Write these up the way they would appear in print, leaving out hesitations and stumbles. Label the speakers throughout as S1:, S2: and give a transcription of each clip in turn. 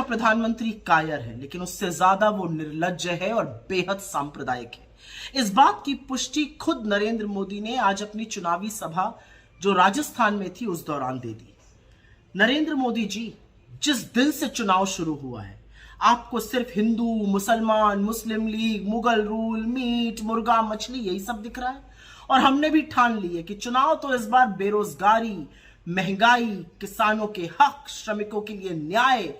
S1: प्रधानमंत्री कायर है, लेकिन उससे ज्यादा वो निर्लज्ज है और बेहद सांप्रदायिक है। इस बात की पुष्टि खुद नरेंद्र मोदी ने आज अपनी चुनावी सभा जो राजस्थान में थी उस दौरान दे दी। नरेंद्र मोदी जी, जिस दिन से चुनाव शुरू हुआ है आपको सिर्फ हिंदू, मुसलमान, मुस्लिम लीग, मुगल रूल, मीट, मुर्गा, मछली यही सब दिख रहा है। और हमने भी ठान ली है कि चुनाव तो इस बार बेरोजगारी, महंगाई, किसानों के हक, श्रमिकों के लिए न्याय,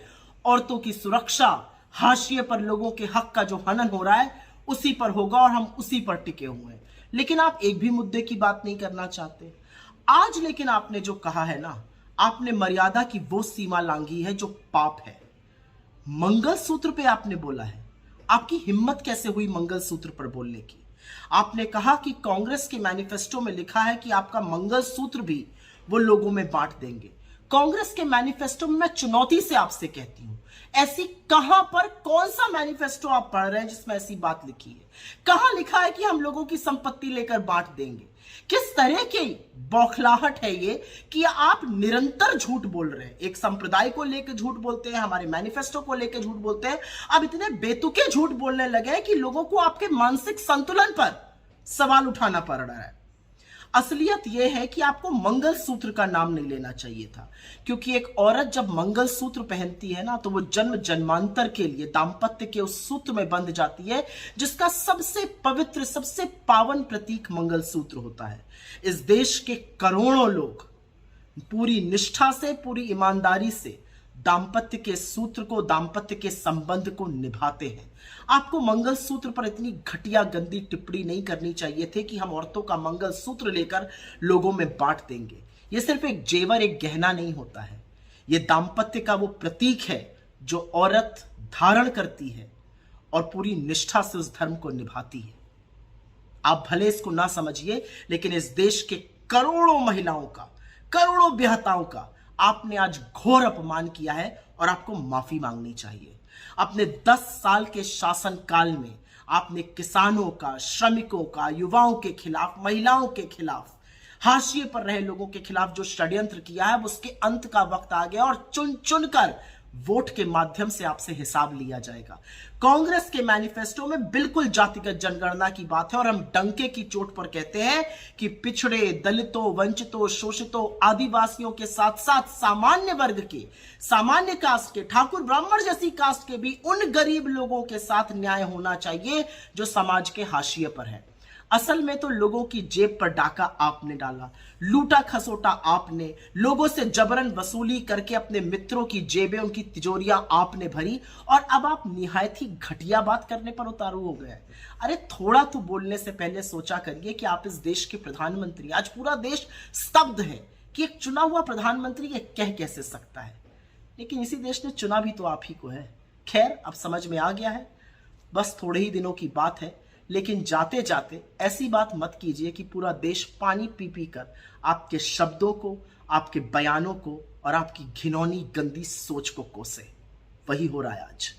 S1: औरतों की सुरक्षा, हाशिए पर लोगों के हक का जो हनन हो रहा है उसी पर होगा और हम उसी पर टिके हुए हैं। लेकिन आप एक भी मुद्दे की बात नहीं करना चाहते आज। लेकिन आपने जो कहा है ना, आपने मर्यादा की वो सीमा लांघी है जो पाप है। मंगलसूत्र पे आपने बोला है। आपकी हिम्मत कैसे हुई मंगलसूत्र पर बोलने की? आपने कहा कि कांग्रेस के मैनिफेस्टो में लिखा है कि आपका मंगलसूत्र भी वो लोगों में बांट देंगे। कांग्रेस के मैनिफेस्टो में मैं चुनौती से आपसे कहती हूं, ऐसी कहां पर कौन सा मैनिफेस्टो आप पढ़ रहे हैं जिसमें ऐसी बात लिखी है? कहां लिखा है कि हम लोगों की संपत्ति लेकर बांट देंगे? किस तरह की बौखलाहट है ये कि आप निरंतर झूठ बोल रहे हैं। एक संप्रदाय को लेकर झूठ बोलते हैं, हमारे मैनिफेस्टो को लेकर झूठ बोलते हैं। अब इतने बेतुके झूठ बोलने लगे हैं कि लोगों को आपके मानसिक संतुलन पर सवाल उठाना पड़ रहा है। असलियत यह है कि आपको मंगलसूत्र का नाम नहीं लेना चाहिए था, क्योंकि एक औरत जब मंगलसूत्र पहनती है ना तो वो जन्म जन्मांतर के लिए दाम्पत्य के उस सूत्र में बंध जाती है जिसका सबसे पवित्र, सबसे पावन प्रतीक मंगलसूत्र होता है। इस देश के करोड़ों लोग पूरी निष्ठा से, पूरी ईमानदारी से दाम्पत्य के सूत्र को, दाम्पत्य के संबंध को निभाते हैं। आपको मंगलसूत्र पर इतनी घटिया गंदी टिप्पणी नहीं करनी चाहिए थी कि हम औरतों का मंगलसूत्र लेकर लोगों में बांट देंगे। यह सिर्फ एक जेवर, एक गहना नहीं होता है। यह दाम्पत्य का वो प्रतीक है जो औरत धारण करती है और पूरी निष्ठा से उस धर्म को निभाती है। आप भले इसको ना समझिए, लेकिन इस देश के करोड़ों महिलाओं का, करोड़ों बेहताओं का आपने आज घोर अपमान किया है और आपको माफी मांगनी चाहिए। अपने 10 साल के शासन काल में आपने किसानों का, श्रमिकों का, युवाओं के खिलाफ, महिलाओं के खिलाफ, हाशिए पर रहे लोगों के खिलाफ जो षड्यंत्र किया है उसके अंत का वक्त आ गया और चुन चुनकर वोट के माध्यम से आपसे हिसाब लिया जाएगा। कांग्रेस के मैनिफेस्टो में बिल्कुल जातिगत जनगणना की बात है और हम डंके की चोट पर कहते हैं कि पिछड़े, दलितों, वंचितों, शोषितों, आदिवासियों के साथ साथ सामान्य वर्ग के, सामान्य कास्ट के, ठाकुर ब्राह्मण जैसी कास्ट के भी उन गरीब लोगों के साथ न्याय होना चाहिए जो समाज के हाशिए पर है। असल में तो लोगों की जेब पर डाका आपने डाला, लूटा खसोटा आपने, लोगों से जबरन वसूली करके अपने मित्रों की जेबें, उनकी तिजोरियां आपने भरी और अब आप निहायत ही घटिया बात करने पर उतारू हो गए। अरे थोड़ा तो बोलने से पहले सोचा करिए कि आप इस देश के प्रधानमंत्री। आज पूरा देश स्तब्ध है कि एक चुना हुआ प्रधानमंत्री ये कह कैसे सकता है, लेकिन इसी देश ने चुना भी तो आप ही को है। खैर, अब समझ में आ गया है, बस थोड़े ही दिनों की बात है। लेकिन जाते जाते ऐसी बात मत कीजिए कि पूरा देश पानी पी पी कर आपके शब्दों को, आपके बयानों को और आपकी घिनौनी गंदी सोच को कोसे। वही हो रहा है आज।